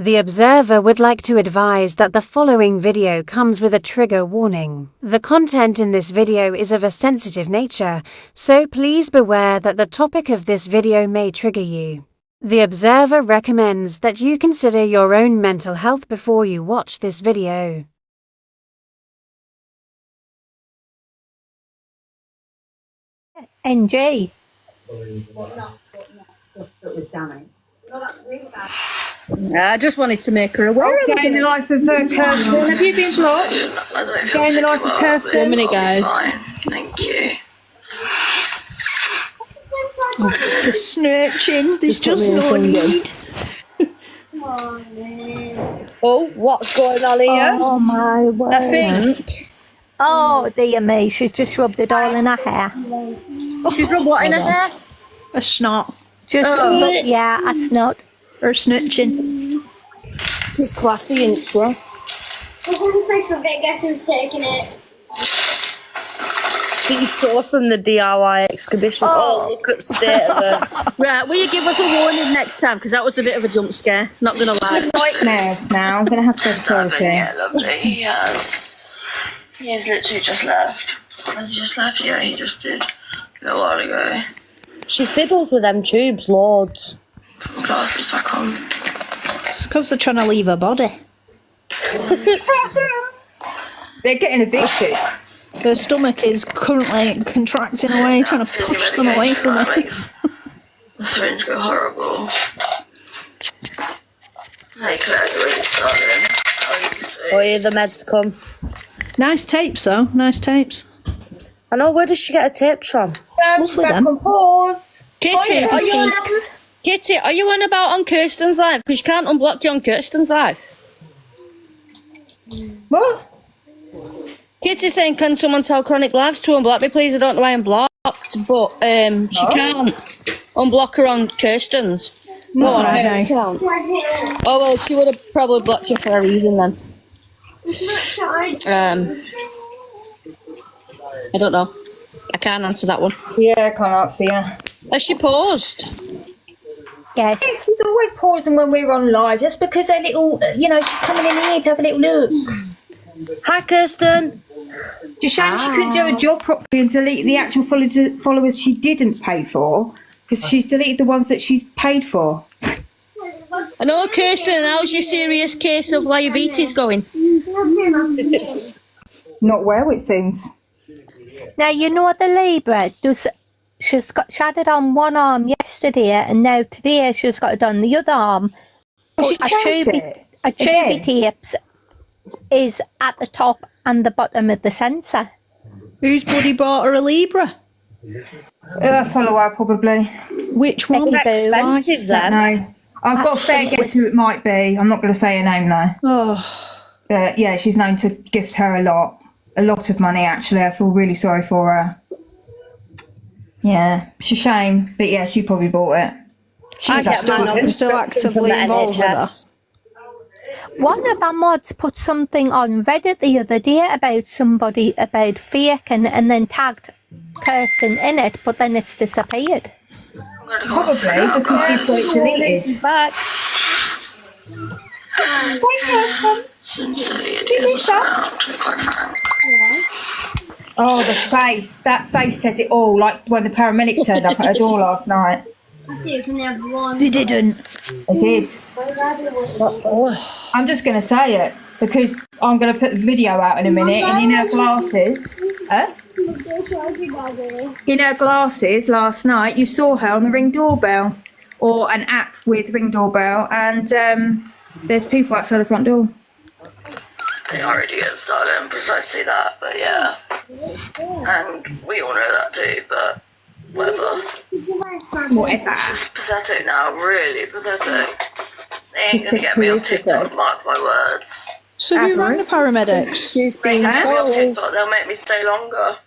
The observer would like to advise that the following video comes with a trigger warning. The content in this video is of a sensitive nature, so please beware that the topic of this video may trigger you. The observer recommends that you consider your own mental health before you watch this video. NG. I just wanted to make her aware. Day in the life of Kirsten. Have you been blocked? Day in the life of Kirsten. 1 minute, guys. Thank you. The snurching, there's just no need. Oh, what's going on here? Oh my word. I think Oh dear me, she's just rubbed it all in her hair. she's rubbed what in her hair? A snot. Just, yeah, a snot. Or snurching. It's classy, isn't she? Well, who's like for big? Guess who's taking it? You saw from the DIY exhibition. Oh, look at the state of her. Right, will you give us a warning next time? Because that was a bit of a jump scare. Not going to lie. Nightmares now. I'm going to have to go to therapy. Yeah, lovely. He has. He has literally just left. Has he just left? Yeah, he just did. A little while ago. She fiddles with them tubes, loads. Put my glasses back on. It's because they're trying to leave her body. They're getting evicted. Her stomach is currently contracting away, trying to push them away from That her. makes the syringe go horrible. Hey Claire, you're really starting. Oh, yeah, the meds come. Nice tapes though, nice tapes. I know, where does she get her tapes from? Lovely Back them. on pause. Kitty, are you on, Kitty, are you on about on Kirsten's live? Because you can't unblock you on Kirsten's live. What? Kitty's saying, can someone tell Chronic Lives to unblock me, please? I don't know why I'm blocked, but she can't unblock her on Kirsten's. No, on her account. Oh, well, she would have probably blocked you for a reason then. I don't know. I can't answer that one. Yeah, I can't answer you. Has she paused? Yes. She's always pausing when we're on live. Just because her little, she's coming in here to have a little look. Hi, Kirsten. It's a shame she couldn't do her job properly and delete the actual followers she didn't pay for. Because she's deleted the ones that she's paid for. I know, Kirsten, how's your serious case of diabetes going? Not well, it seems. Now, you know the Libra, she had it on one arm yesterday, and now today she's got it on the other arm. Oh, she changed it. A tubey tapes is at the top and the bottom of the sensor. Whose bloody bought her a Libra? A follower, probably. Which one? Becky Boo. Expensive then. No. I've got a fair guess who it might be. I'm not going to say her name, though. Oh, Yeah, she's known to gift her a lot of money, actually. I feel really sorry for her. Yeah, it's a shame, but yeah, she probably bought it. still actively involved with her. One of our mods put something on Reddit the other day about somebody about fake and then tagged Kirsten in it, but then it's disappeared. Probably, because she's got it deleted. She's back. Some silly idiots around, to be quite frank. Oh, the face. That face says it all, like when the paramedics turned up at her door last night. You can have one. They didn't. They did. I'm just going to say it, because I'm going to put the video out in a minute, and in her glasses... In her glasses last night, you saw her on the Ring doorbell, or an app with Ring doorbell, and there's people outside the front door. They already get started, precisely that, but yeah. And we all know that too, but whatever. Whatever. It's just pathetic now, really pathetic. They ain't gonna get me off TikTok, mark my words. So who rang the paramedics? They get me off TikTok, they'll make me stay longer.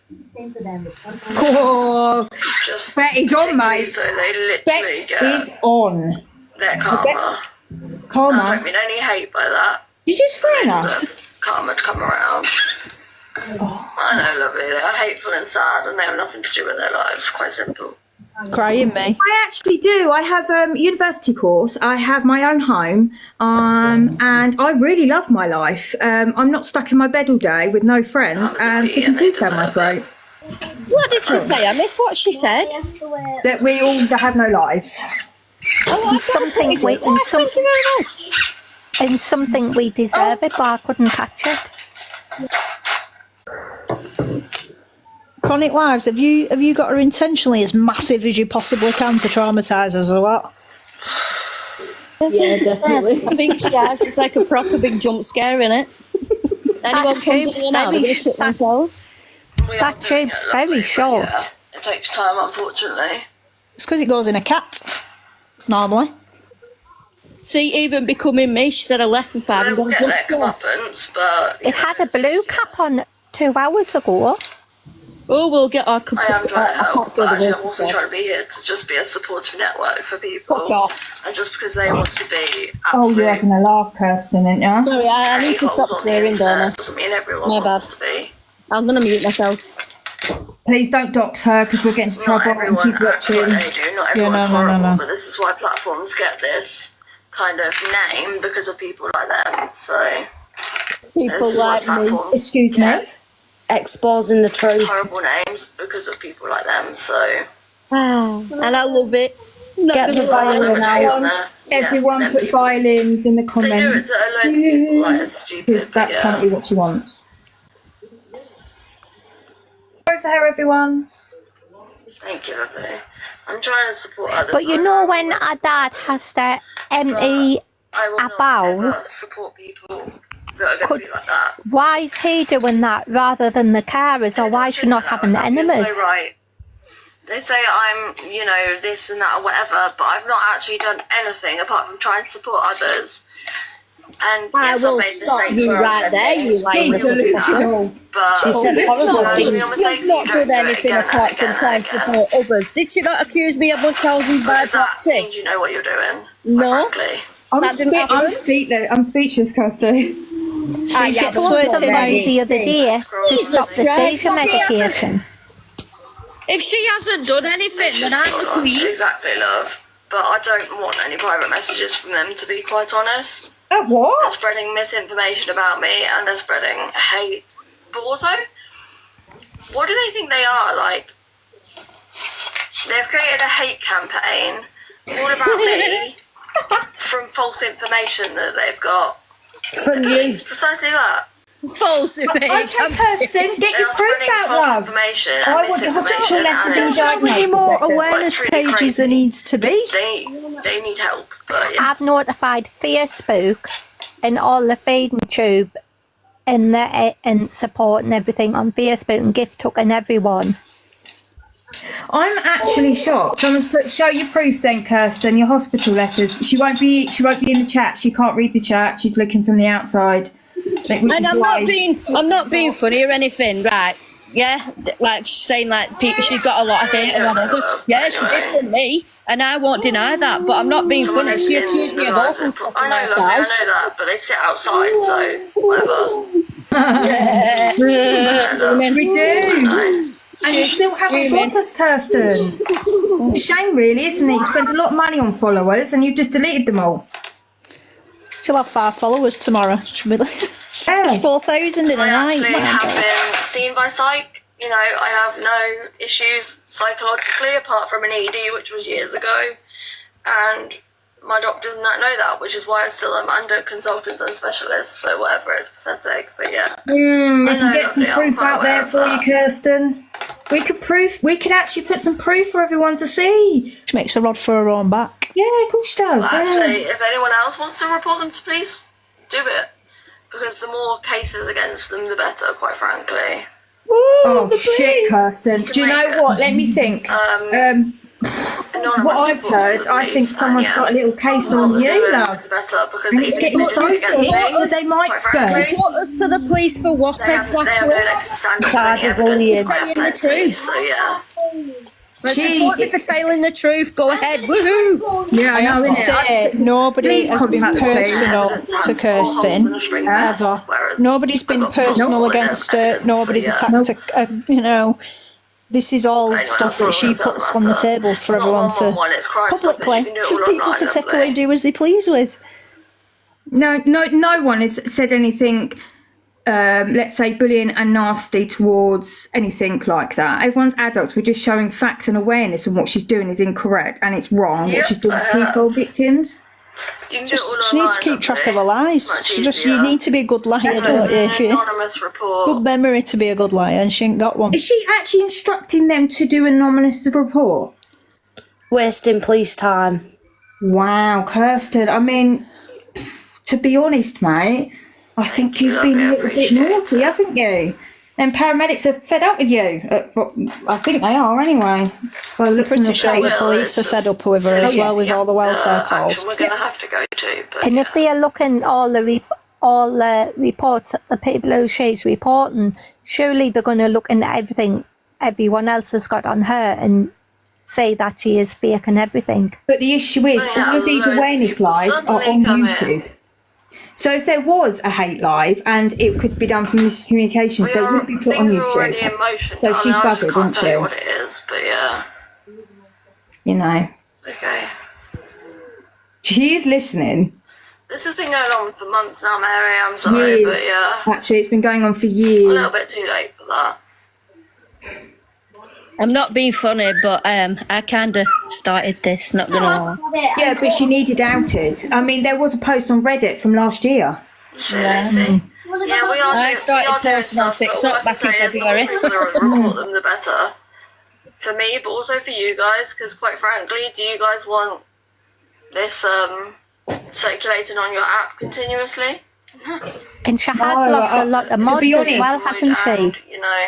Oh, Just Betty's on, mate. so they literally Bet get is on. their karma. I Karma. don't mean any hate by that. Did you just friend They us? deserve karma to come around. I know, lovely. They are hateful and sad, and they have nothing to do with their lives. Quite simple. Crying me. I actually do. I have a university course. I have my own home, and I really love my life. I'm not stuck in my bed all day with no friends and sticking teeth down my throat. What did she say? I missed what she said. That we all have no lives. Something we and something we deserve it, but I couldn't catch it. Chronic Lives, have you got her intentionally as massive as you possibly can to traumatise us or what? Yeah, definitely. I think she has. It's like a proper big jump scare, innit? Anyone comes in and out, they're going to shit themselves. That tube's very short. Yeah, it takes time, unfortunately. It's because it goes in a cat, normally. See, even becoming me, she said I left for 5 They and will got get a their jump scare. comeuppance, but... It had a blue cap on 2 hours ago. Oh, we'll get our I am trying to help, can't but feel the I'm also trying to be here to just be a supportive network for people. Fuck off. And just because they want to be Oh, absolute... you're having a laugh, Kirsten, aren't you? Sorry, I need to stop a-holes on the swearing, internet Donna. doesn't mean everyone My wants bad. to be. I'm going to mute myself. Please don't dox her because we'll get into Not trouble and everyone she's acts like watching. they do. Not everyone's no. horrible, but this is why platforms get this kind of name because of people like them. So People this is why like me. platforms Excuse get me? Exposing the truth. horrible names because of people like them. So And I love it. Not Get gonna the lie. violin out. there. Everyone them put people. violins in the They do it comments. to loads of people like it's stupid. but That's yeah. currently what she wants. Sorry for her, everyone. Thank you, lovely. I'm trying to support others. But you know when our dad has the empty I will not bowl, ever support people that are going Could- to be like that. why is he doing that rather than the carers, or why should not having the You're enemies? so right. They say I'm, this and that or whatever, but I've not actually done anything apart from trying to support others. And I yes, will I've made stop mistakes you where I've right said there, things, you lying people little do that, fucker. But She said horrible You've things. not You've not done anything apart from trying to support others. Did she not accuse me of much housing by Because that proxy? means you know what you're doing. No. Frankly. That didn't happen. I'm speechless, Kirsty. She gets told word somebody tonight. the other day to stop the Christ. seizure medication. If she hasn't done anything, then I'm the queen. Exactly, love. But I don't want any private messages from them, to be quite honest. Oh, They're what? spreading misinformation about me and they're spreading hate. But also, what do they think they are? Like, they've created a hate campaign all about me from false information that they've got. From you. It's precisely that. False Okay, Kirsten, get They your are proof spreading out, false love. information I and want the hospital misinformation. letters And and it's So just, many more awareness It's really pages there crazy. needs to be. they need help. But yeah. I've notified Facebook and all the feeding tube and the and support and everything on Facebook and Gift Hook and everyone. I'm actually shocked. Someone's put, show your proof then, Kirsten, your hospital letters. She won't be in the chat. She can't read the chat. She's looking from the outside. Which And is I'm why- not being funny or anything, right? Yeah, like saying like she's got a lot of hate or whatever. Yeah, she's different me, and I won't deny that. But I'm not being funny. She accused me of awful stuff I in know, my lovely, I house. know that, but they sit outside, so whatever. We do. And you still haven't Human. got us, Kirsten. Shame, really, isn't it? You spent a lot of money on followers and you've just deleted them all. She'll have 5 followers tomorrow. She'll be like Yeah. 4,000 in a I night. actually My have God. been seen by psych. I have no issues psychologically apart from an ED, which was years ago. And my doctor does not know that, which is why I still am under consultants and specialists, so whatever, it's pathetic, but yeah. We I can know, get some lovely, I'm proof quite out there aware of for you, that. Kirsten. We could actually put some proof for everyone to see. She makes a rod for her own back. Yeah, of course she does. But Yeah. actually, if anyone else wants to report them to police, do it. Because the more cases against them, the better, quite frankly. Oh, shit, Kirsten. Do you know what? Let me think. Anonymous What I've reports to heard, the I think police, someone's and, got a little case the more on that you, do it, love. the better, because And they it's can getting do so it against big me, that they might quite frankly. burst. What us to the police for what They have no exactly? legs to stand up Bad for any bullying. evidence. I have Saying the plenty, truth. so yeah. Let's Gee. report you for telling the truth. Go ahead, woohoo! Yeah, I have to innit? say, nobody Please has been contact the police. personal Evidence to has more holes than Kirsten, a string vest, ever. whereas Nobody's I've been got full personal bullet against her. evidence, so Nobody's yeah. attacked her, This is all Anyone stuff else that wrong, she it doesn't puts on the matter. table for It's not everyone to 111, it's Crime Stoppers, publicly, you can do it for all people online, to take lovely. away and do as they please with. No one has said anything, let's say, bullying and nasty towards anything like that. Everyone's adults. We're just showing facts and awareness, and what she's doing is incorrect and it's wrong. Yep, what she's doing to people, victims. You can do it all She needs to online, keep track of lovely. her lies. Much You easier. need to be a good liar, That's don't you? An If you anonymous report. good memory to be a good liar, and she ain't got one. Is she actually instructing them to do an anonymous report? Wasting police time. Wow, Kirsten. I mean, to be honest, mate, I think you've been a little bit naughty, haven't you? And paramedics are fed up with you. I think they are anyway. By the looks Pretty on the sure the face. police are fed up with her as well with all the welfare calls. Action we're going to have to go to. But And if they are looking all the reports that the people who she's reporting, surely they're going to look into everything everyone else has got on her and say that she is fake and everything. But the issue is, Yeah, all of these loads of awareness people lives are suddenly on come in. YouTube. So if there was a hate live and it could be done from miscommunications, they wouldn't be put on things are already YouTube. in motion. So she's I just buggered, can't isn't tell you she? what it is, but yeah. You know, Okay. she is listening. This has been going on for months now, Mary. I'm sorry, but yeah. Actually, it's been going on for A years. little bit too late for that. I'm not being funny, but I kind of started this, not going to lie. Yeah, but she needed outed. I mean, there was a post on Reddit from last year. Seriously. Yeah, we are I doing, started we are doing posting on stuff, but all TikTok I can back in say is the more February. people that report them, the better. For me, but also for you guys, because quite frankly, do you guys want this circulating on your app continuously? And she has No, lost a lot of to mods be as honest, well, hasn't she? And, you know,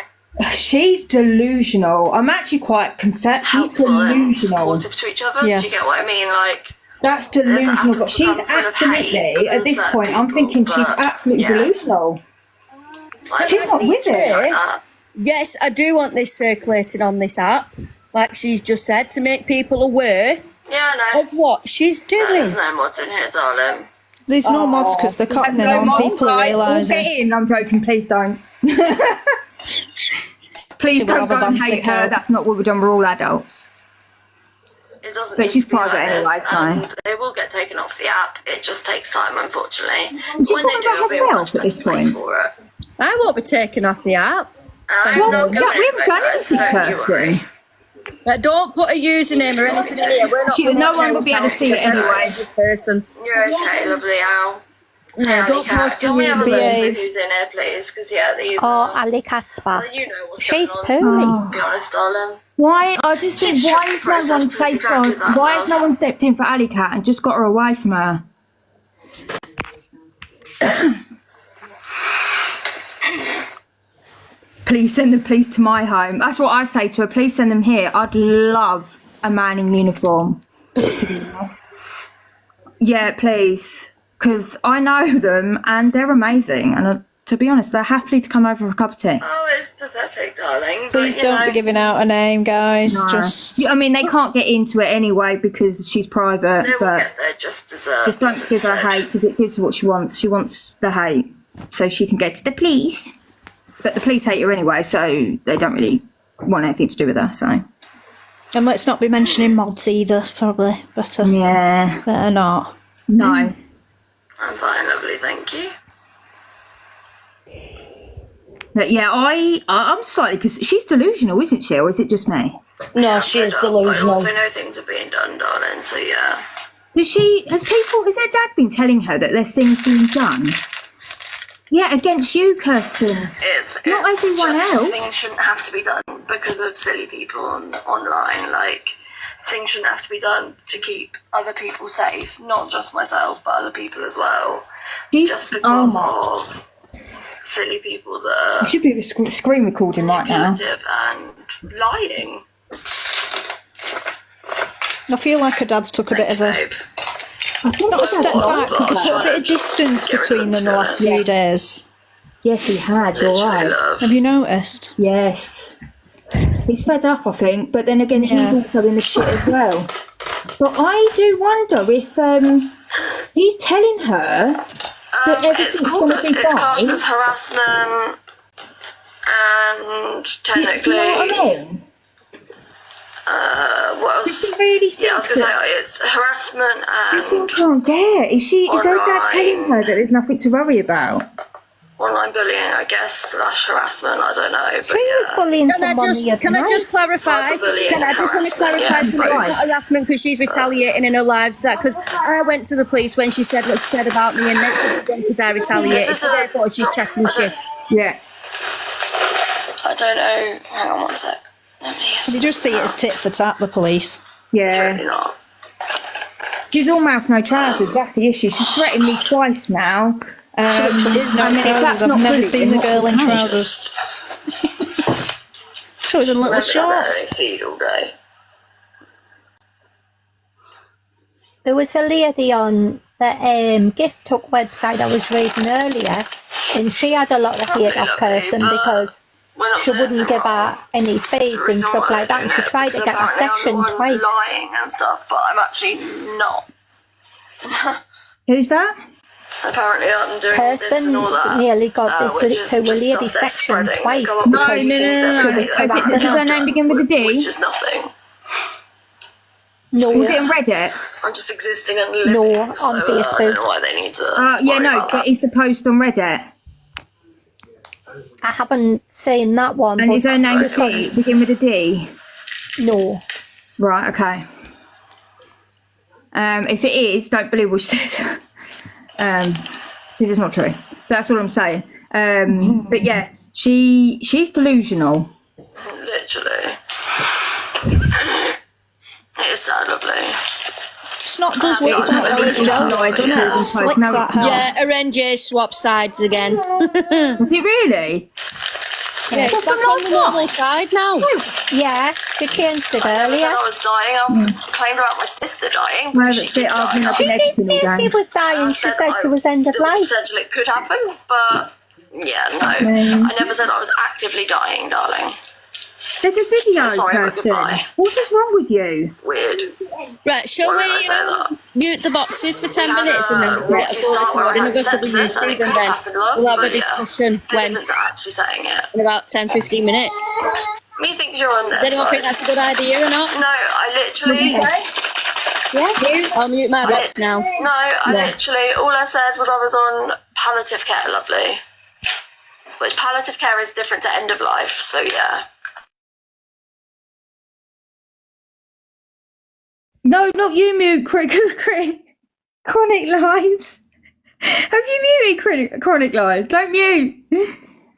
She's delusional. I'm actually quite concerned. She's helpful and delusional. supportive to each other. Yes. Do you get what I mean? Like, That's There's delusional. apples But she's become full of absolutely, hate at this because point, I'm people, thinking she's but, absolutely yeah. delusional. like She's not with like it. that. Yes, I do want this circulating on this app, like she's just said, to make people aware Yeah, no. of what she's doing. There's no mods in here, darling. There's no mods because they're cutting it on people are Guys, all realising. get in. I'm joking. Please don't. Please She will don't have a go and bumstick hate her. out. That's not what we've done. We're all adults. It doesn't But need she's to be private like anyway, this, so. and they will get taken off the app. It just takes time, unfortunately. Is she When they talking do, about it'll be a herself much at this better place point? for it. I won't be taken off the app. I'm Well, not we going haven't done anywhere, anything, guys, don't you worry. Kirsten. Like, don't put a username or anything in here. We're not No one will be able to see it anyway. Person. You're okay, lovely Al. Yeah, don't Cat, post can we have a look behave. at who's in here, please? Because, yeah, these Oh, are... Ali Cat's back. Well, you know what's She's going on. poorly. To be honest, darling. Why? I just think, She's why just has no one processed safeguarded? exactly that, Why has love. no one stepped in for Ali Cat and just got her away from her? Please send the police to my home. That's what I say to her. Please send them here. I'd love a man in uniform. Yeah, please. Because I know them and they're amazing. And to be honest, they're happy to come over for a cup of tea. Oh, it's pathetic, darling. Please but, you don't know, be giving out a name, guys. Just Yeah, I mean, they can't get into it anyway because she's private. They will But get their just deserved. just don't as it give her said. hate because it gives her what she wants. She wants the hate so she can get to the police. But the police hate her anyway, so they don't really want anything to do with her. So and let's not be mentioning mods either. Probably better. yeah, Better not. no. I'm fine, lovely, thank you. But yeah, I'm slightly because she's delusional, isn't she, or is it just me? No, she is I delusional. also know things are being done, darling, so yeah. Has her dad been telling her that there's things being done? Yeah, against you, Kirsten. It's Not it's everyone just, else. Things shouldn't have to be done because of silly people online. Like, things shouldn't have to be done to keep other people safe, not just myself, but other people as well. Just because of silly people that You are should be screen recording right now. manipulative and lying. I feel like her dad's took a bit of a Babe. not a step back, but put a bit of distance Get rid of between them the last few days. Yes, he had. You're Literally, right. love. Have you noticed? Yes. He's fed up, I think, but then again, he's Yeah. also in the shit as well. But I do wonder if he's telling her that It's everything's called going to be it's classed fine. as harassment, and Do you know what I technically, mean? What else? Does she really Yeah, I was think going to say it's harassment That's what I and can't get. Is her dad telling online. her that there's nothing to worry about? online bullying, I guess, / harassment. I don't know, but She was yeah. bullying Can I someone just, the other can I night. just clarify? Cyberbullying Can I and just want to harassment, clarify yeah, something? It's not harassment because she's retaliating in her lives. That because I went to the police when she said what she said about me, and then because I retaliated, so therefore she's chatting shit. Yeah. I don't know. Hang on one sec. Let me You just see it as tit for tat, the police. It's Yeah. really not. She's all mouth, no trousers. That's the issue. She's threatened me twice now. It is no I mean, if that's trousers. I've not never bullying, seen the what girl in can I? trousers. She was in little shorts. Feed all day. There was a lady on the gift hook website I was reading earlier, and she had a lot of hate that person because she wouldn't give her any fees and stuff like that, and she tried to get a section twice. Lying and stuff, but I'm actually not. Who's that? Apparently, I'm doing this Person and all that. nearly got which is this to a just lady stuff they're section spreading. twice They come up with because things she every was day. harassing Does her name begin with a D? Which is nothing. No, Was it on Reddit? I'm just existing and living. No, on so, I don't Facebook. know why they need to. Yeah, worry no, about but that. is the post on Reddit? I haven't seen that one. And but is her name just on- begin with a D? No. Right, okay. If it is, don't believe what she says. This is not true. That's all I'm saying. But yeah, she's delusional. Literally. It's so lovely. It's not just what you thought it was, doesn't it? It slicks No, that it's not. hell. Yeah, her NJ swapped sides again. Is it really? Yeah, it's back on the normal side now. Yeah, she changed it I never earlier. said I was dying. I claimed about my sister dying. No, because that's she did it. I've been die. up She in did editing say all she day. was dying. She said she was end of there was life. potential it could happen, but yeah, no. I never said I was actively dying, darling. There's a video, Sorry, but person. goodbye. What is wrong with you? Weird. Right, shall Why did I we say that? mute the boxes for 10 We had minutes and then a we'll get a rocky full start where I recording had of us for the sepsis and YouTube it could and have then happened, love, we'll have a but yeah. discussion Bit when different to actually saying it. in about 10-15 minutes. Methinks you're on there. Does anyone think that's a good idea or not? No, I literally. Yeah. I'll mute my box now. No, I literally. All I said was I was on palliative care, lovely. Which palliative care is different to end of life, so yeah. No, not you, mute Chronic Lives. Have you muted Chronic Lives? Don't mute.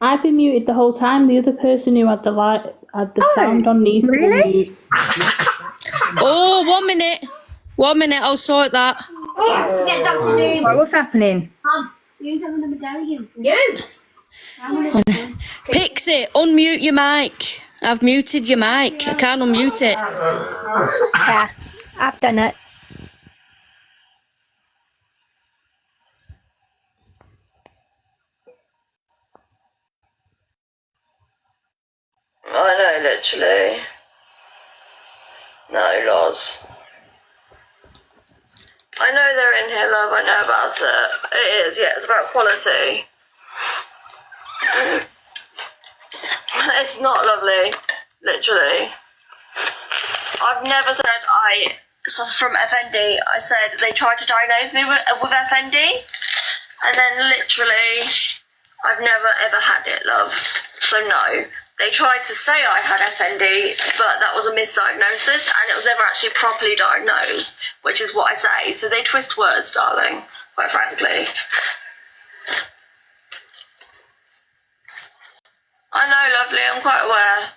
I've been muted the whole time. The other person who had the sound on needs to really? mute. Oh, 1 minute. 1 minute, I'll sort that. To get Dr. Doom. Right, what's happening? Who's having the medallion? You! Pixie, unmute your mic. I've muted your mic. I can't unmute it. Yeah, I've done it. I know, literally. No, Loz. I know they're in here, love. I know about it. It is, yeah. It's about quality. It's not lovely. Literally. I've never said I suffer from FND. I said they tried to diagnose me with FND. And then literally, I've never ever had it, love. So no. They tried to say I had FND, but that was a misdiagnosis and it was never actually properly diagnosed, which is what I say. So they twist words, darling, quite frankly. I know, lovely, I'm quite aware.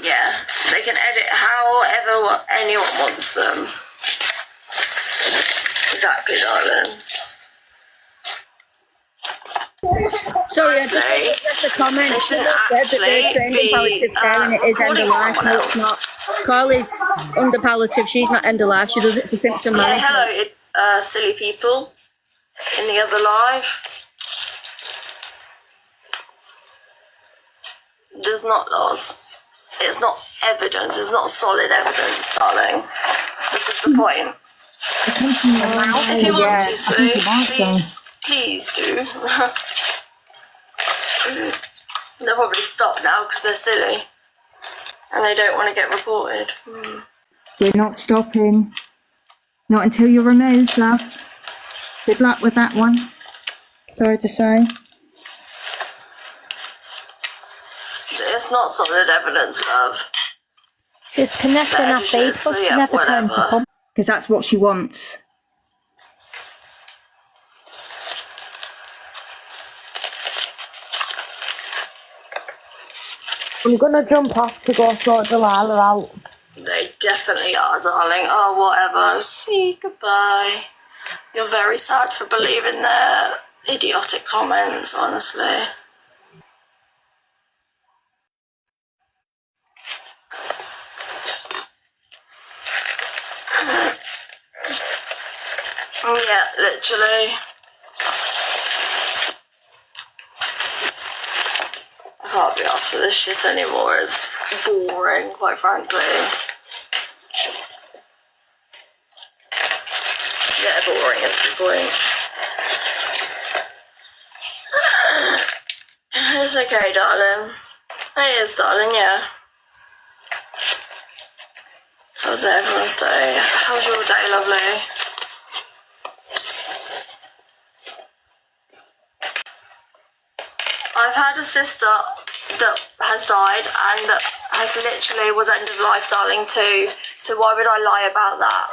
Yeah, they can edit however anyone wants them. Exactly, darling. Sorry, I just want to address a comment. They shouldn't Someone said that they're actually trained in be, palliative care and it is end of recording life. someone No, it's else. not. Carly's under palliative. She's not end of life. She does it for symptom Yeah, management. hello, silly people in the other live. There's not laws. It's not evidence. It's not solid evidence, darling. This is the point. If you want to, Sue, please please do. They'll probably stop now because they're silly and they don't want to get reported. We're not stopping. Not until you're removed, love. Good luck with that one. Sorry to say. It's not solid evidence, love. Just connect on that Edited, Facebook, so yeah, never time to whatever. come. Because that's what she wants. I'm gonna jump off to go sort Delilah out. They definitely are, darling. Oh, whatever. See, goodbye. You're very sad for believing their idiotic comments, honestly. Yeah, literally. I can't be after this shit anymore. It's boring, quite frankly. Yeah, boring is the point. It's okay, darling. It is, darling, yeah. How's everyone's day? How's your day, lovely? I've had a sister that has died and that has literally was end of life, darling, too. So why would I lie about that?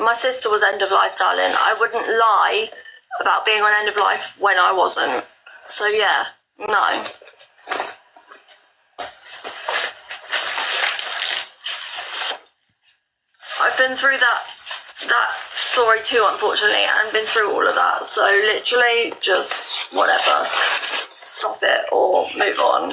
My sister was end of life, darling. I wouldn't lie about being on end of life when I wasn't. So yeah, no. I've been through that story too, unfortunately, and been through all of that. So literally, just whatever. Stop it or move on.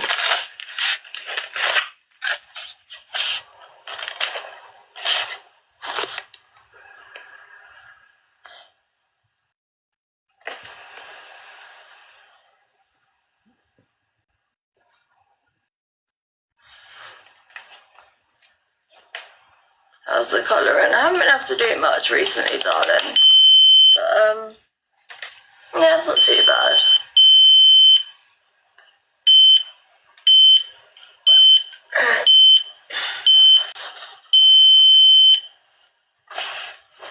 How's the colouring? I haven't been able to do much recently, darling. But, yeah, it's not too bad.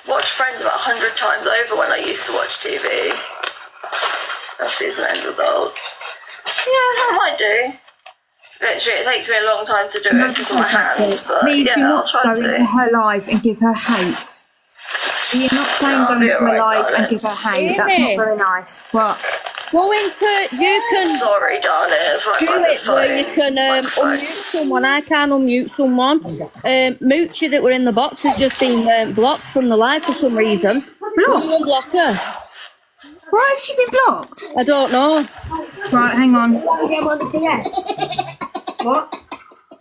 Watched Friends about 100 times over when I used to watch TV. I've seen some end results. Yeah, I might do. Literally, it takes me a long time to do it because of my hands, but Please yeah, do I'll not try go into to. her live and give her hate. You're not saying I'll go be into her alright, live and darling. give her hate. That's not very nice. What? Go into, you can Sorry, darling, if I do got the it where you phone. can Microphone. unmute someone. I can't unmute someone. Moochie that were in the box has just been blocked from the live for some reason. Will you unblock her? Why has she been blocked? I don't know. Right, hang on. Get on the PS. What?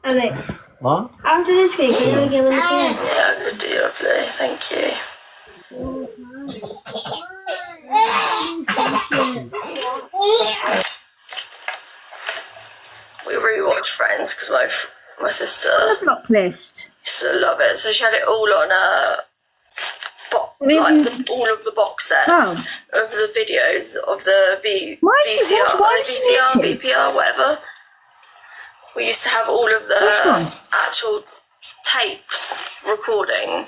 Alex. What? After this game, can you get on the PS? Yeah, good deal, lovely. Thank you. We rewatched Friends because my sister The block list. used to love it. So she had it all on all of the box sets of the videos of the VCR, why is she VCR, naked? VPR, whatever. We used to have all of Which one? the actual tapes recording.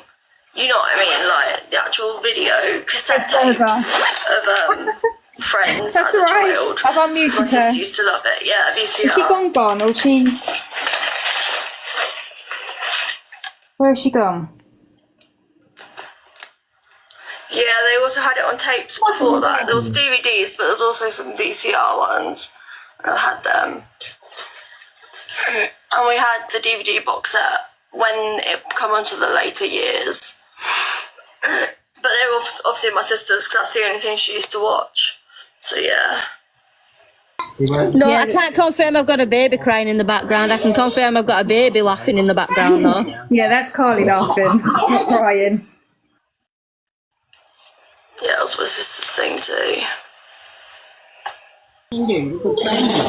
You know what I mean, like the actual video cassette tapes of Friends as a child. I've unmuted My her. sister used to love it. Yeah, VCR. Has she gone or she... Where has she gone? Yeah, they also had it on tapes before that. There was DVDs, but there was also some VCR ones. And I had them. And we had the DVD box set when it come onto the later years. But they were obviously my sister's because that's the only thing she used to watch. So yeah. No, I can't confirm I've got a baby crying in the background. I can confirm I've got a baby laughing in the background though. Yeah, that's Carly laughing, not crying. Yeah, it was my sister's thing too.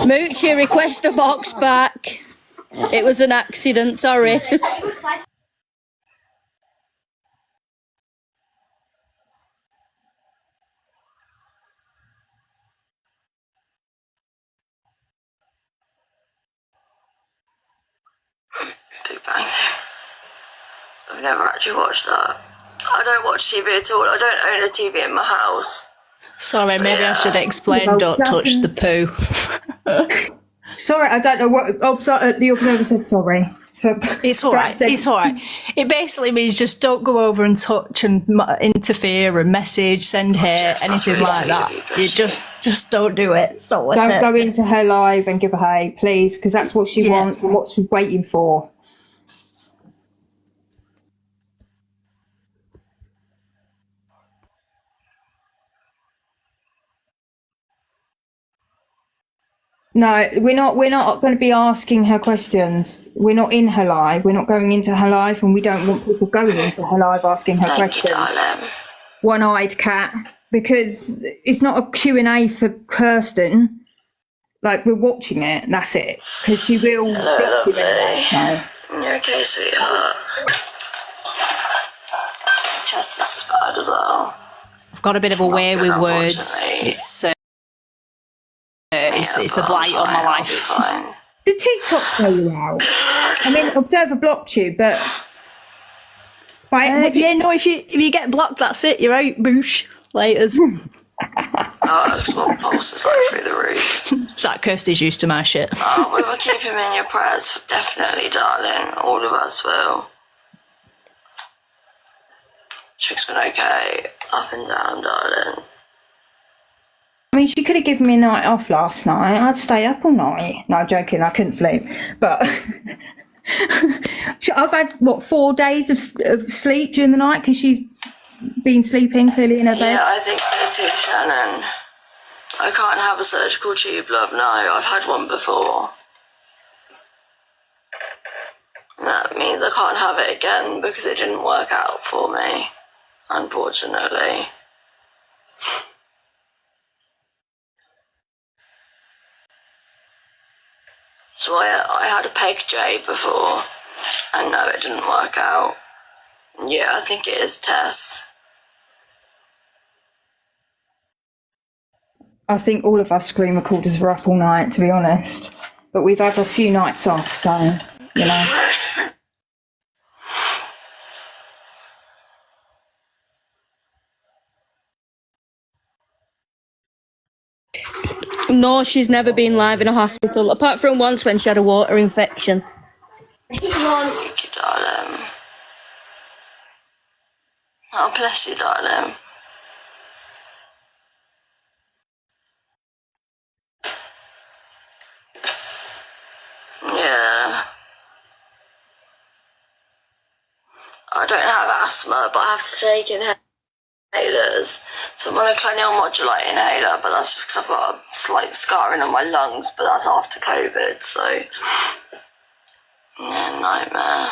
Moochie, request a box back. It was an accident, sorry. never actually watched that. I don't watch TV at all. I don't own a TV in my house. Sorry, maybe I should explain. Well, Don't touch doesn't- the poo. Sorry, I don't know what the observer said. Sorry. It's all right. It's all right. It basically means just don't go over and touch and interfere and message, send hate, anything like that. You just don't do it. It's not worth it. Don't go into her live and give her hate, please, because that's what she wants and what she's waiting for. No, we're not going to be asking her questions. We're not in her live. We're not going into her live, and we don't want people going into her live asking her questions. One-eyed cat, because it's not a Q&A for Kirsten. Like, we're watching it, that's it. Because she will... Hello, lovely. You okay, sweetheart? Chest is just bad as well. I've got a bit of a way with words. It's a blight on my life. Did TikTok throw you out? I mean, Observer blocked you, but... If you get blocked, that's it. You're out. Boosh. Laters. That's what pulse is like through the roof. It's like Kirsty's used to my shit. We will keep him in your prayers, definitely, darling. All of us will. Chick's been okay, up and down, darling. I mean, she could have given me a night off last night. I'd stay up all night. No, I'm joking, I couldn't sleep. But I've had, 4 days of sleep during the night because she's been sleeping clearly in her bed. Yeah, I think so too, Shannon. I can't have a surgical tube, love, no. I've had one before. And that means I can't have it again because it didn't work out for me, unfortunately. So I had a peg J before, and no, it didn't work out. Yeah, I think it is Tess. I think all of our screen recorders were up all night, to be honest. But we've had a few nights off, so, you know. No, she's never been live in a hospital, apart from once when she had a water infection. Thank you, darling. Oh, bless you, darling. Yeah. I don't have asthma, but I have to take inhalers. So I'm on a cranial modulator inhaler, but that's just because I've got a slight scarring on my lungs, but that's after COVID, so... Yeah, nightmare.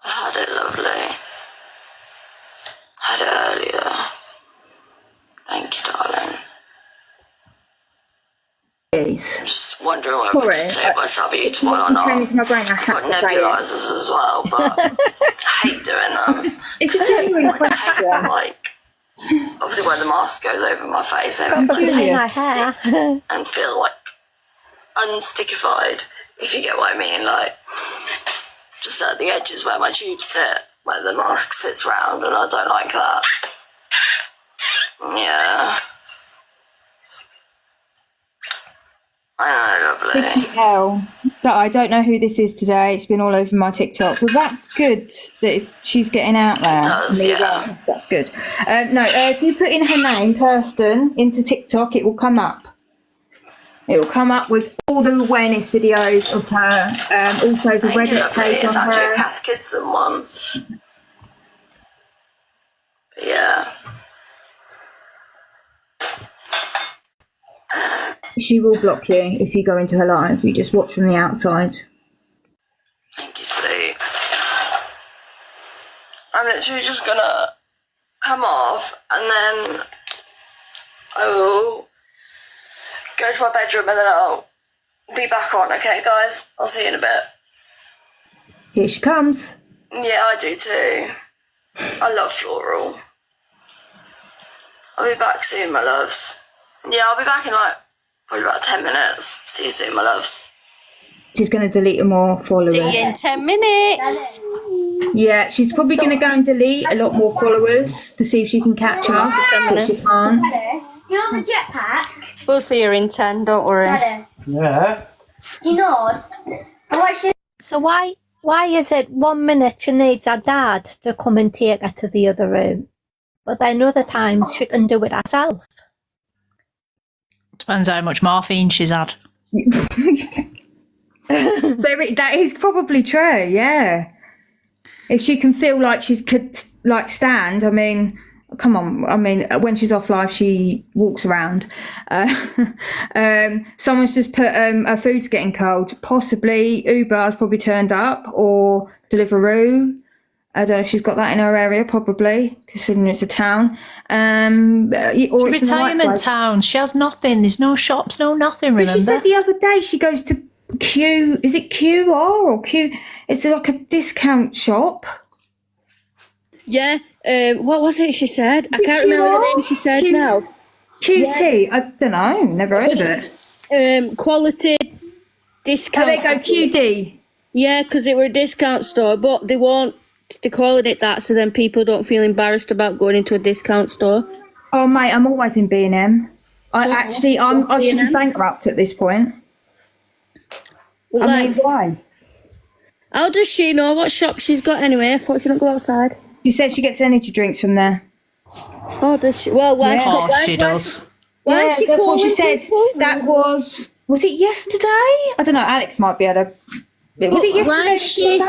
I've had it lovely. Had it earlier. Thank you, darling. I'm just wondering whether to take myself to eat tomorrow or not. I've got nebulizers as well, but I hate doing them. It's a genuine question. Like, obviously when the mask goes over my face, they make sick and feel like unstickified, if you get what I mean. Like, just at the edges where my tubes sit, where the mask sits round, and I don't like that. Yeah. I know, lovely. I don't know who this is today. It's been all over my TikTok. Well, that's good that she's getting out there. It does, yeah. That's good. If you put in her name, Kirsten, into TikTok, it will come up. It will come up with all the awareness videos of her. Also, the Reddit page It's on actually her. a Kath Kidson one. But yeah. She will block you if you go into her live. You just watch from the outside. Thank you, sweet. I'm literally just gonna come off and then I will go to my bedroom and then I'll be back on, okay, guys? I'll see you in a bit. Here she comes. Yeah, I do too. I love floral. I'll be back soon, my loves. Yeah, I'll be back in like probably about 10 minutes. See you soon, my loves. She's going to delete more followers. See you in 10 minutes. Yeah, she's probably going to go and delete a lot more followers to see if she can catch up, but she can't. Do you want the jetpack? We'll see her in 10, don't worry. Yeah. You know, So why is it 1 minute she needs her dad to come and take her to the other room, but then other times she can do it herself? Depends how much morphine she's had. That is probably true, yeah. If she can feel like she could like stand, I mean, come on. I mean, when she's off live, she walks around. Someone's just put her food's getting cold. Possibly Uber has probably turned up, or Deliveroo. I don't know if she's got that in her area, probably, considering it's a town. It's a retirement town. She has nothing. There's no shops, no nothing, remember? But she said the other day she goes to Q, is it QR or Q? It's like a discount shop. Yeah, what was it she said? I can't remember the name she said now. QT, I don't know, never heard of it. Quality discount. Oh, there you go, QD. Yeah, because it were a discount store, but they're calling it that, so then people don't feel embarrassed about going into a discount store. Oh mate, I'm always in B&M. I should be bankrupt at this point. Well, I mean, why? How does she know what shop she's got anyway? I thought she didn't go outside. She said she gets energy drinks from there. Oh, does she? Well, why? Of course she does. Why is she that's what calling she said. people? That was it yesterday? I don't know. Alex might be able to. Was it yesterday? Why is she?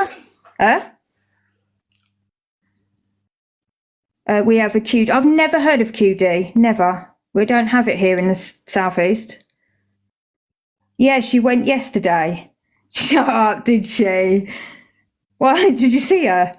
We have a QD. I've never heard of QD. Never. We don't have it here in the southeast. Yeah, she went yesterday. Shut up, did she? Why, did you see her?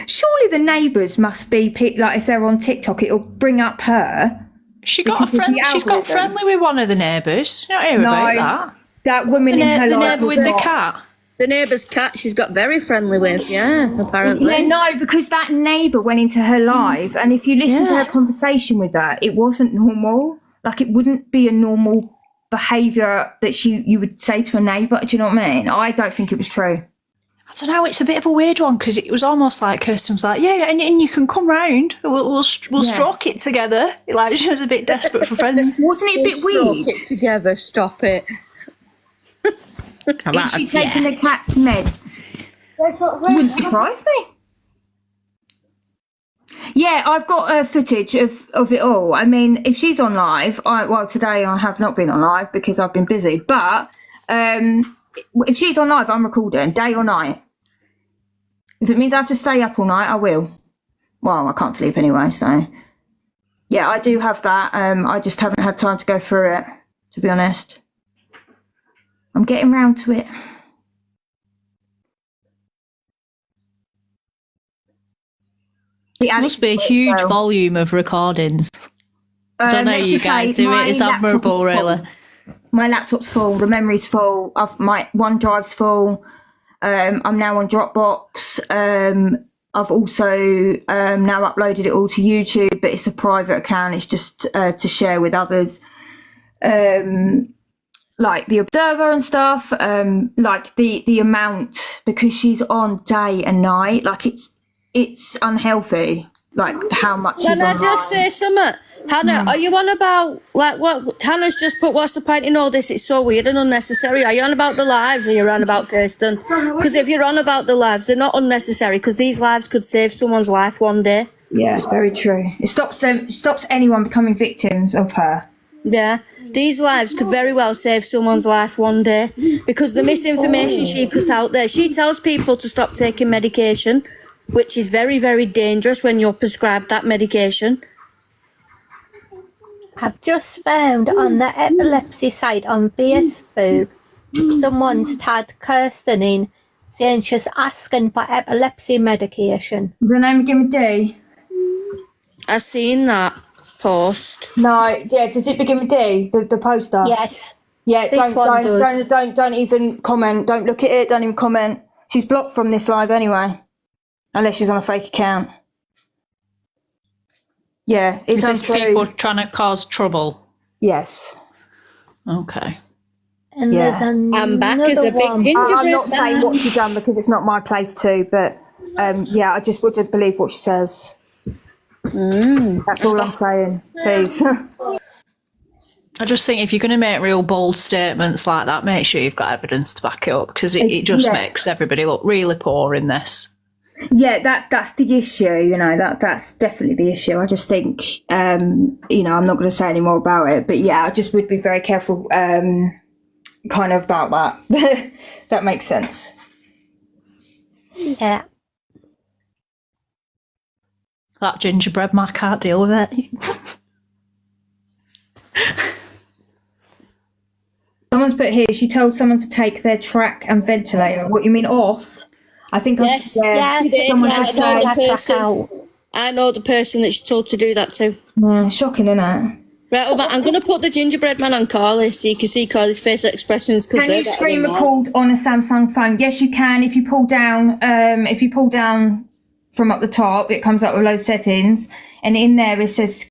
Surely the neighbours must be, like, if they're on TikTok, it'll bring up her. She's got friendly with one of the neighbours. You don't hear about that. That woman in her life. The neighbour with the cat. The neighbour's cat she's got very friendly with, yeah, apparently. Yeah, no, because that neighbour went into her live, and if you listen to her conversation with her, it wasn't normal. Like, it wouldn't be a normal behaviour that you would say to a neighbour. Do you know what I mean? I don't think it was true. I don't know, it's a bit of a weird one, because it was almost like Kirsten was like, yeah, and you can come round, we'll stroke it together. Like, she was a bit desperate for friends. Wasn't it a bit weird? Stroke it together, stop it. Is she taking the cat's meds? Wouldn't surprise me. Yeah, I've got footage of it all. I mean, if she's on live, today I have not been on live because I've been busy, but if she's on live, I'm recording, day or night. If it means I have to stay up all night, I will. Well, I can't sleep anyway, so. Yeah, I do have that. I just haven't had time to go through it, to be honest. I'm getting round to it. It must be a huge volume of recordings. I don't know how you guys do it. It's admirable, really. My laptop's full. The memory's full. My OneDrive's full. I'm now on Dropbox. I've also now uploaded it all to YouTube, but it's a private account. It's just to share with others. Like the Observer and stuff, like the amount, because she's on day and night, like it's unhealthy, like how much she's Can I online. just say something? Hannah, are you on about, like, what Hannah's just put, what's the point in all this? It's so weird and unnecessary. Are you on about the lives, or are you on about Kirsten? Because if you're on about the lives, they're not unnecessary, because these lives could save someone's life one day. Yeah, very true. It stops anyone becoming victims of her. Yeah, these lives could very well save someone's life one day, because the misinformation she puts out there, she tells people to stop taking medication, which is very, very dangerous when you're prescribed that medication. I've just found on the epilepsy site on Facebook, someone's tagged Kirsten in, saying she's asking for epilepsy medication. Is her name begin with D? I've seen that post. No, yeah. Does it begin with D? The poster. Yes. Yeah. This one does. Don't even comment. Don't look at it. Don't even comment. She's blocked from this live anyway, unless she's on a fake account. Yeah, it's Is this untrue. people trying to cause trouble? Yes. Okay. And Yeah. there's I'm back as another a big one. gingerbread I'm not saying man. what she done because it's not my place to, but yeah, I just wouldn't believe what she says. That's all I'm saying, please. I just think if you're going to make real bold statements like that, make sure you've got evidence to back it up, because it just makes everybody look really poor in this. Yeah, that's the issue. You know, that's definitely the issue. I just think, you know, I'm not going to say any more about it, but yeah, I just would be very careful, kind of about that. That makes sense. Yeah. That gingerbread man can't deal with it. Someone's put here, she told someone to take their track and ventilator. What, you mean off? I think Yes. Yes, someone yeah, did I know say, the person. I know the person that she told to do that to. shocking, isn't it? Right, well, I'm going to put the gingerbread man on Carly so you can see Carly's face expressions. Can you screen record on a Samsung phone? Yes, you can. If you pull down, from up the top, it comes up with loads of settings, and in there it says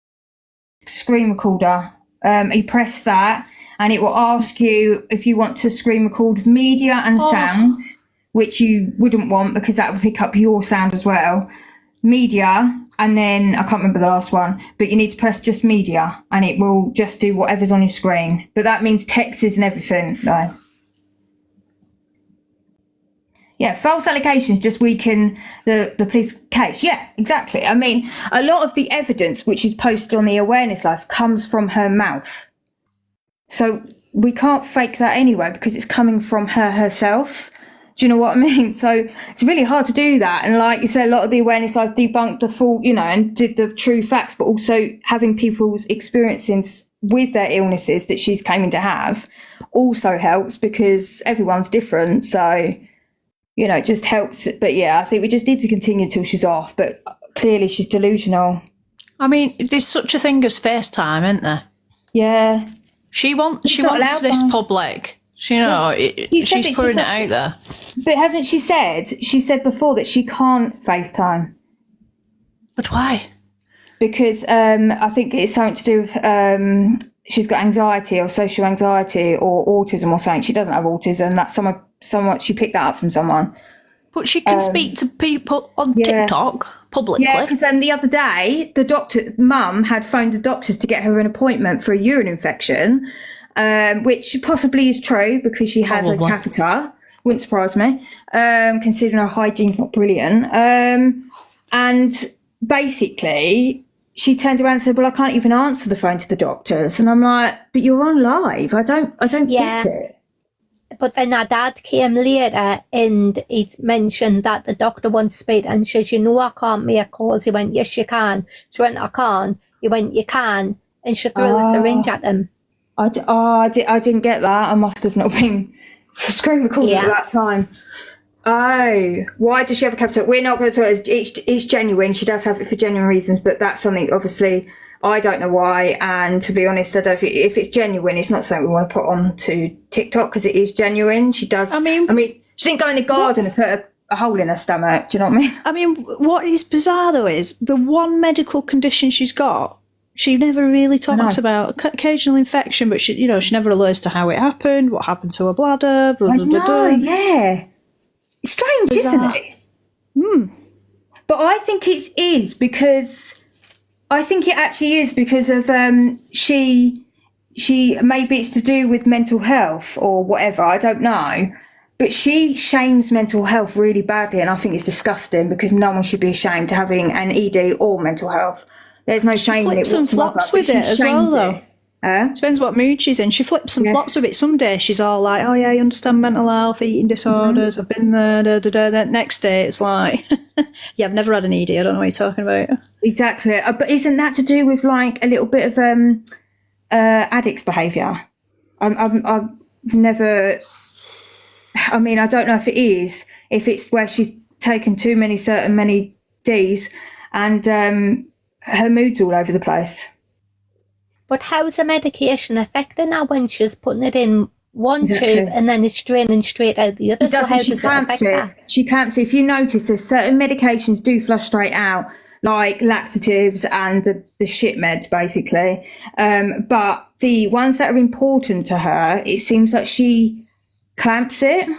screen recorder. You press that, and it will ask you if you want to screen record media and sound, which you wouldn't want because that would pick up your sound as well. Media, and then I can't remember the last one, but you need to press just media, and it will just do whatever's on your screen. But that means texts and everything, though. Yeah, false allegations just weaken the police case. Yeah, exactly. I mean, a lot of the evidence which is posted on the awareness live comes from her mouth. So we can't fake that anyway because it's coming from her herself. Do you know what I mean? So it's really hard to do that. And like you said, a lot of the awareness live debunked the full, you know, and did the true facts, but also having people's experiences with their illnesses that she's claiming to have also helps because everyone's different. So, you know, it just helps. But yeah, I think we just need to continue till she's off. But clearly she's delusional. I mean, there's such a thing as FaceTime, isn't there? Yeah. She wants not this allowed, public. You know, she's putting it out there. But hasn't she said? She said before that she can't FaceTime. But why? Because I think it's something to do with she's got anxiety or social anxiety or autism or something. She doesn't have autism. That's someone she picked that up from someone. But she can speak to people on TikTok publicly. Yeah, because the other day, mum had phoned the doctors to get her an appointment for a urine infection, which possibly is true because she has a catheter. Wouldn't surprise me, considering her hygiene's not brilliant. And basically, she turned around and said, "Well, I can't even answer the phone to the doctors." And I'm like, "But you're on live. I don't get it." But then our dad came later and he mentioned that the doctor wants to speak and she says, "You know, I can't make calls." He went, "Yes, you can." She went, "I can't." He went, "You can." And she threw a syringe at him. I didn't get that. I must have not been screen recorded at that time. Oh, why does she have a capital? We're not going to talk. It's genuine. She does have it for genuine reasons, but that's something obviously I don't know why. And to be honest, I don't. If it's genuine, it's not something we want to put on to TikTok because it is genuine. She does. I mean, she didn't go in the garden and put a hole in her stomach. Do you know what I mean? I mean, what is bizarre though is the one medical condition she's got. She never really talks about occasional infection, but she never alludes to how it happened, what happened to her bladder. Blah, blah, blah, blah. Yeah. It's strange, Bizarre. isn't it? But I think it is because I think it actually is because of she maybe it's to do with mental health or whatever, I don't know. But she shames mental health really badly, and I think it's disgusting because no one should be ashamed to having an ED or mental health. There's no shame in it. Flips and flops with it as well, though. Depends what mood she's in. She flips and flops with it. Some days she's all like, "Oh yeah, I understand mental health, eating disorders. I've been there." Da, da, da. Then next day it's like, "Yeah, I've never had an ED. I don't know what you're talking about." Exactly. But isn't that to do with like a little bit of addict's behaviour? I've never. I mean, I don't know if it is. If it's where she's taken too many Ds, and her mood's all over the place. But how's the medication affecting her when she's putting it in one tube and then it's draining straight out the other? She clamps it. She clamps it. If you notice, there's certain medications do flush straight out. like laxatives and the shit meds, basically. But the ones that are important to her, it seems like she clamps it.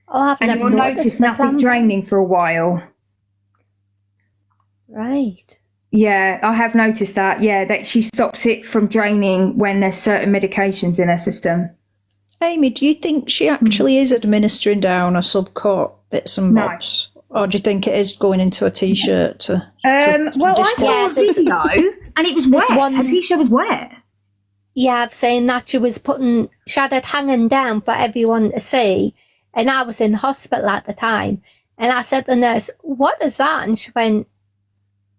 Oh, I've And never you'll notice nothing draining for a while. Right. Yeah, I have noticed that. Yeah, that she stops it from draining when there's certain medications in her system. Amy, do you think she actually is administering down her subcut bits and bobs? Or do you think it is going into a t-shirt to well, I saw a video and it was wet. Her t-shirt was wet. Yeah, I've seen that she had it hanging down for everyone to see. And I was in hospital at the time. And I said to the nurse, what is that? And she went,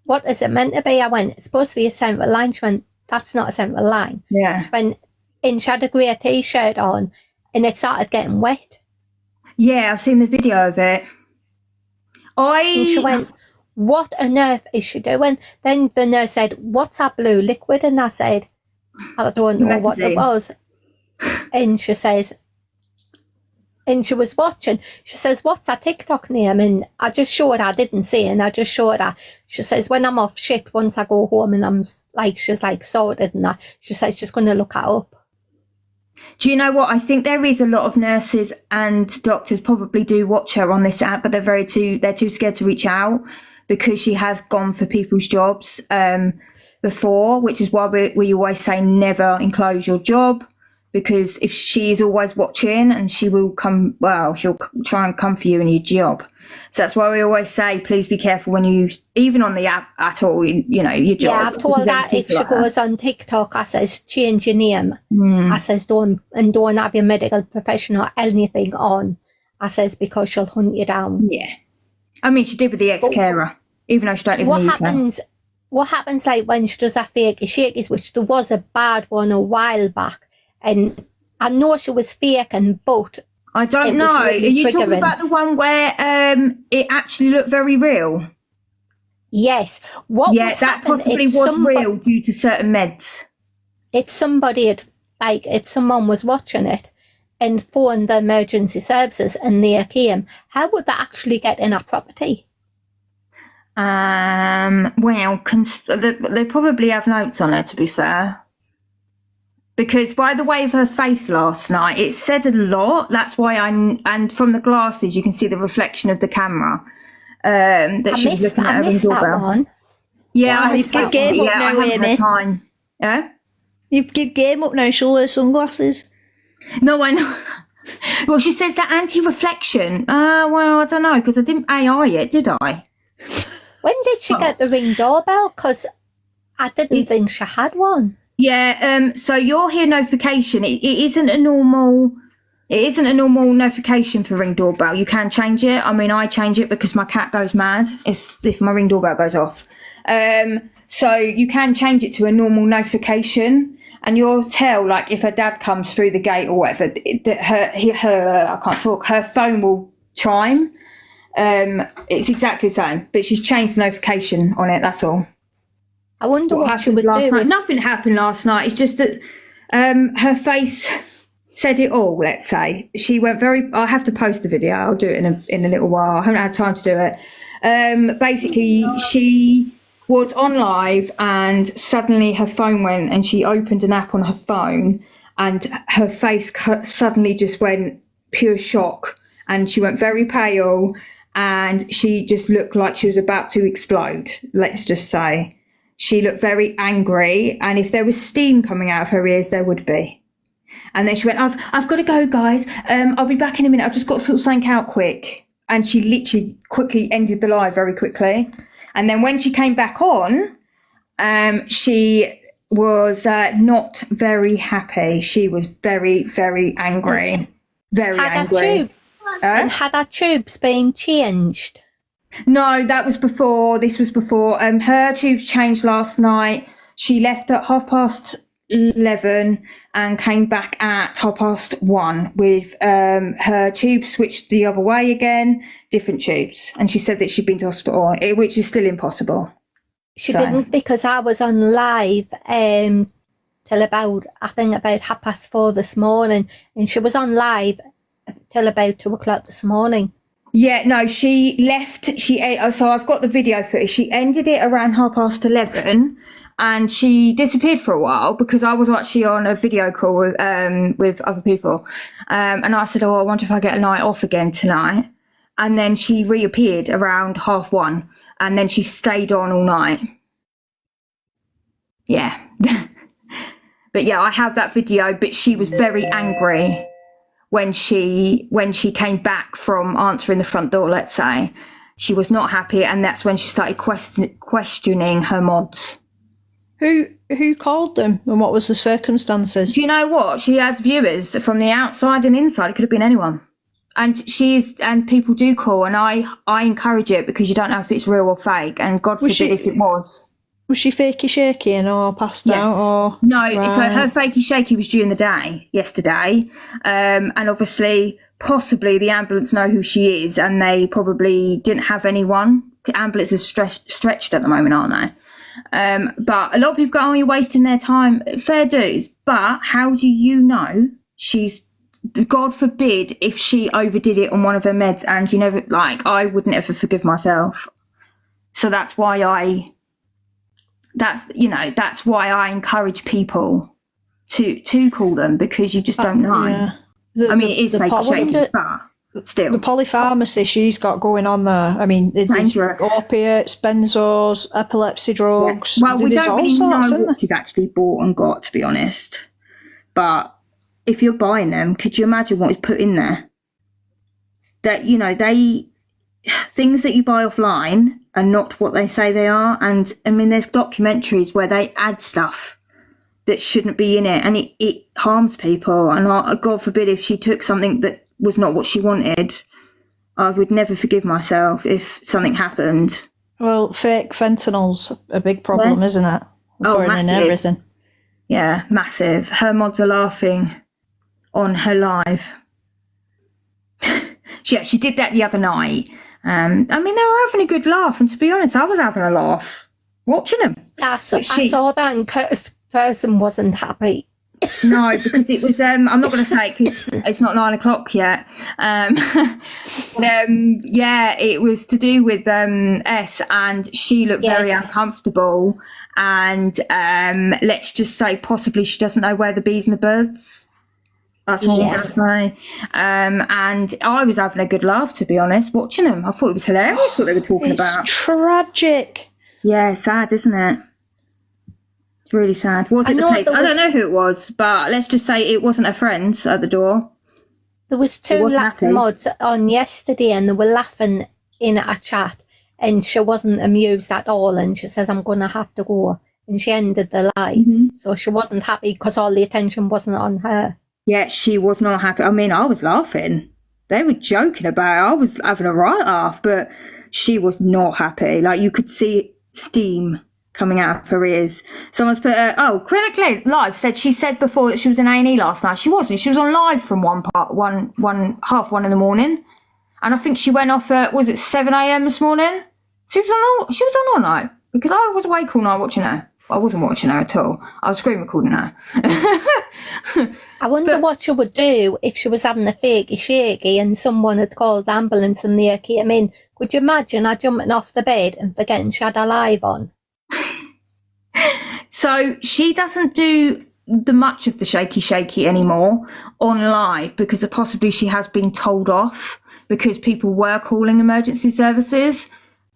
what is it meant to be? I went, it's supposed to be a central line. She went, that's not a central line. Yeah. She went, and she had a grey t-shirt on and it started getting wet. Yeah, I've seen the video of it. And she went, what on earth is she doing? Then the nurse said, what's that blue liquid? And I said, I don't know what it was. And she says, and she was watching. She says, what's that TikTok name? And I just showed her. I didn't see it. And I just showed her. She says, when I'm off shift, once I go home and I'm like, she's like sorted and that, she says she's going to look it up. Do you know what? I think there is a lot of nurses and doctors probably do watch her on this app, but they're too scared to reach out because she has gone for people's jobs before, which is why we always say never enclose your job, because if she is always watching and she'll try and come for you in your job. So that's why we always say, please be careful when you, even on the app at all, your job. Yeah, I've told her if she goes on TikTok, I says, change your name. I says, don't have your medical professional or anything on. I says, because she'll hunt you down. Yeah. I mean, she did with the ex-carer, even though she don't live in the UK. What happens like when she does a fakey shakies, which there was a bad one a while back, and I know she was faking, but I don't know. Really Are you talking about the one where it actually looked very real? Yes. That possibly was real due to certain meds. If someone was watching it and phoned the emergency services and they came, how would they actually get in our property? They probably have notes on her, to be fair. Because by the way of her face last night, it said a lot. That's why and from the glasses, you can see the reflection of the camera that she was looking at her Ring doorbell. Yeah, you've given game up now, Amy. Time. Yeah? You've given game up now, she'll wear sunglasses. No, I know. Well, she says that anti-reflection. Well, I don't know, because I didn't AI it, did I? When did she get the Ring doorbell? Because I didn't think she had one. Yeah, so you'll hear notification. It isn't a normal notification for Ring doorbell. You can change it. I mean, I change it because my cat goes mad if my Ring doorbell goes off. So you can change it to a normal notification, and you'll tell, like, if her dad comes through the gate or whatever, her phone will chime. It's exactly the same, but she's changed the notification on it, that's all. I wonder what she would do. Nothing happened last night. It's just that her face said it all, let's say. She went I have to post the video. I'll do it in a little while. I haven't had time to do it. Basically, she was on live and suddenly her phone went and she opened an app on her phone and her face suddenly just went pure shock and she went very pale and she just looked like she was about to explode, let's just say. She looked very angry, and if there was steam coming out of her ears, there would be. And then she went, I've got to go, guys. I'll be back in a minute. I've just got to sort something out quick. And she literally quickly ended the live very quickly. And then when she came back on, she was not very happy. She was very, very angry. Very angry. And had her tubes been changed? No, that was before. This was before. Her tubes changed last night. She left at 11:30 and came back at 1:30 with her tubes switched the other way again, different tubes. And she said that she'd been to hospital, which is still impossible. She didn't, because I was on live till about 4:30 this morning, and she was on live till about 2:00 this morning. Yeah, no, she left. So I've got the video footage. She ended it around 11:30, and she disappeared for a while because I was actually on a video call with other people, and I said, "Oh, I wonder if I get a night off again tonight." And then she reappeared around 1:30, and then she stayed on all night. Yeah, but yeah, I have that video. But she was very angry when she came back from answering the front door, let's say. She was not happy, and that's when she started questioning her mods. Who called them, and what was the circumstances? Do you know what? She has viewers from the outside and inside. It could have been anyone. And people do call, and I encourage it because you don't know if it's real or fake, and God forbid if it was. Was she fakey shaky or passed out? Or no? Right. So her fakey shaky was during the day yesterday, and obviously, possibly the ambulance know who she is, and they probably didn't have anyone. The ambulance is stretched at the moment, aren't they? But a lot of people go, "Oh, you're wasting their time." Fair dues, but how do you know she's? God forbid if she overdid it on one of her meds, and you never I wouldn't ever forgive myself. So that's why that's why I encourage people to call them, because you just don't know. Yeah. It is fake shaky, but still. The polypharmacy she's got going on there. I mean, it's opiates, benzos, epilepsy drugs. Yeah. Well, we don't really know what what she's actually bought and got, to be honest. But if you're buying them, could you imagine what is put in there? That, things that you buy offline are not what they say they are. And there's documentaries where they add stuff that shouldn't be in it, and it harms people. And God forbid if she took something that was not what she wanted, I would never forgive myself if something happened. Well, fake fentanyl's a big problem, isn't it? Massive. In everything. Yeah, massive. Her mods are laughing on her live. She did that the other night. They were having a good laugh, and to be honest, I was having a laugh watching them. I saw that, and person wasn't happy. No, because it was. I'm not going to say it because it's not 9 o'clock yet. It was to do with S, and she looked very uncomfortable. And let's just say possibly she doesn't know where the bees and the birds. That's what I'm going to say. And I was having a good laugh, to be honest, watching them. I thought it was hilarious what they were talking about. It's tragic. Yeah, sad, isn't it? It's really sad. Was it the police? I don't know who it was, but let's just say it wasn't her friends at the door. There was two mods on yesterday, and they were laughing in a chat, and she wasn't amused at all, and she says, "I'm going to have to go." And she ended the live. Mm-hmm. So she wasn't happy because all the attention wasn't on her. Yeah, she was not happy. I was laughing. They were joking about it. I was having a right laugh, but she was not happy. You could see steam coming out of her ears. Someone's put, Chronically Live she said before that she was in A&E last night. She wasn't. She was on live from 1:30 in the morning. And I think she went off at, was it 7 a.m. this morning? She was on all night, because I was awake all night watching her. I wasn't watching her at all. I was screen recording her. I wonder what she would do if she was having a fakey shaky and someone had called the ambulance and they came in. Could you imagine her jumping off the bed and forgetting she had her live on? So she doesn't do much of the shaky anymore on live, because possibly she has been told off, because people were calling emergency services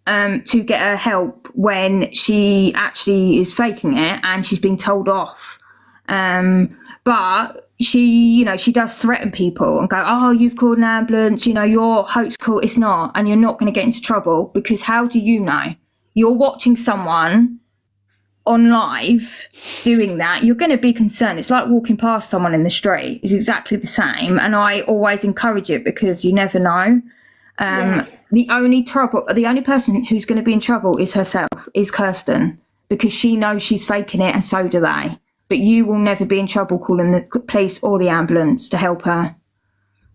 to get her help when she actually is faking it, and she's been told off. But she does threaten people and go, "Oh, you've called an ambulance, your hoax call." It's not, and you're not going to get into trouble, because how do you know? You're watching someone on live doing that, you're going to be concerned. It's like walking past someone in the street. It's exactly the same, and I always encourage it, because you never know. The only person who's going to be in trouble is herself, is Kirsten, because she knows she's faking it, and so do they. But you will never be in trouble calling the police or the ambulance to help her.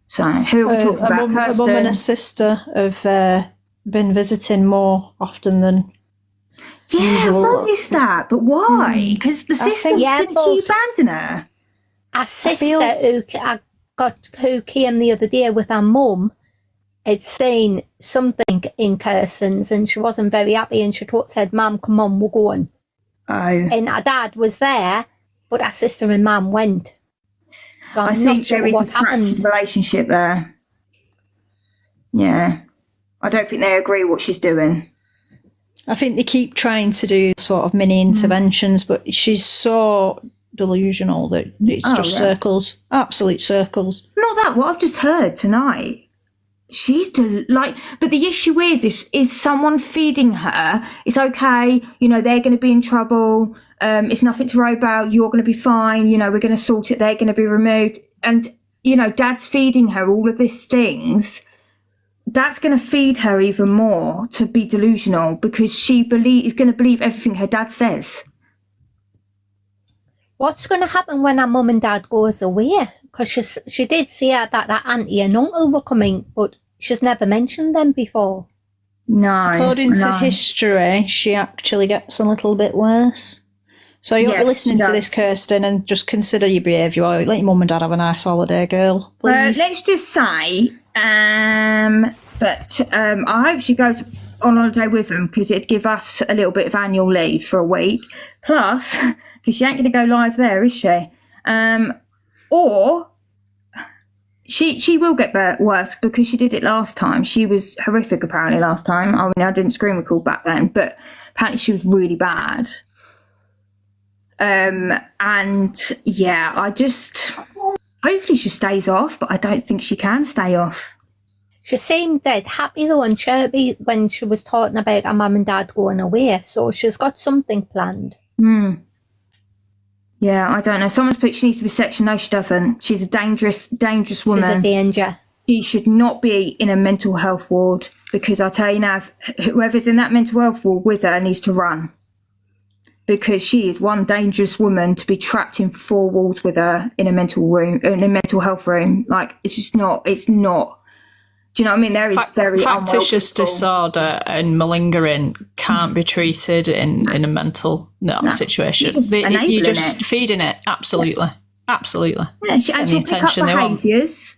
So who are we talking about? Kirsten. A mum and a sister have been visiting more often than usual. I've noticed that, but why? Because the sister, didn't she abandon her? Our sister who came the other day with her mum, had seen something in Kirsten's and she wasn't very happy, and she said, Mum, come on, we're going. Oh. And her dad was there, but her sister and Mum went. So I I'm think not sure there is what a fractured happened. relationship there. Yeah. I don't think they agree what she's doing. I think they keep trying to do sort of mini interventions, but she's so delusional that it's just circles, absolute circles. Not that, what I've just heard tonight. She's but the issue is someone feeding her, it's okay, you know, they're going to be in trouble, it's nothing to worry about, you're going to be fine, you know, we're going to sort it, they're going to be removed. And, you know, Dad's feeding her all of these things. That's going to feed her even more to be delusional, because she is going to believe everything her dad says. What's going to happen when her mum and dad goes away? Because she did say that her auntie and uncle were coming, but she's never mentioned them before. No. According to history, she actually gets a little bit worse. So you'll be listening to this, Kirsten, and just consider your behaviour. Let your mum and dad have a nice holiday, girl. Please. Let's just say that I hope she goes on holiday with them, because it'd give us a little bit of annual leave for a week. Plus, because she ain't going to go live there, is she? Or she will get worse, because she did it last time. She was horrific apparently last time. I mean, I didn't screen record back then, but apparently she was really bad. And yeah, hopefully she stays off, but I don't think she can stay off. She seemed dead happy though and chirpy when she was talking about her mum and dad going away, so she's got something planned. Yeah, I don't know. Someone's put she needs to be sectioned. No, she doesn't. She's a dangerous woman. She's a danger. She should not be in a mental health ward, because I'll tell you now, whoever's in that mental health ward with her needs to run. Because she is one dangerous woman to be trapped in 4 walls with her in a mental health room. Like, it's not. Do you know what I mean? There is factitious disorder and malingering can't be treated in a mental situation. You're just feeding it. Absolutely. Yeah, she'll pick up behaviours.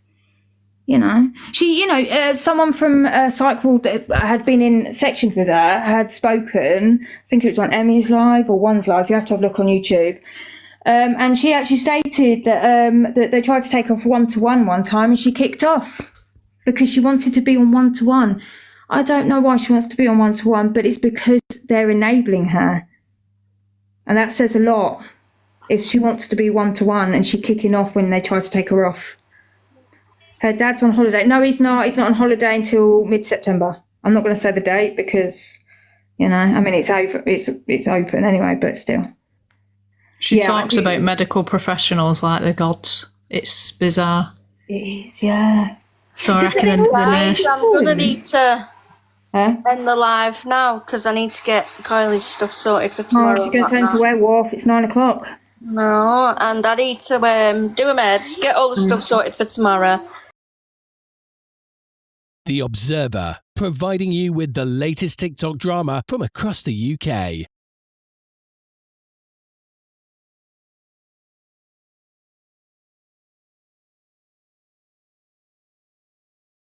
You know, someone from Psych Ward that had been in sections with her had spoken. I think it was on Emmy's live or One's live. You have to have a look on YouTube. And she actually stated that that they tried to take her off 1-to-1 one time, and she kicked off because she wanted to be on 1-to-1. I don't know why she wants to be on 1-to-1, but it's because they're enabling her, and that says a lot. If she wants to be 1-to-1 and she's kicking off when they try to take her off. Her dad's on holiday. No, he's not. He's not on holiday until mid-September. I'm not going to say the date because, you know, I mean, it's over. It's open anyway, but still. She talks about medical professionals like they're gods. It's bizarre. It is, yeah. So I reckon I'm going to need to end the live now, because I need to get Kylie's stuff sorted for tomorrow. Oh, she's going to turn to werewolf. It's 9 o'clock. No, and I need to do a meds, get all the stuff sorted for tomorrow. The Observer, providing you with the latest TikTok drama from across the UK.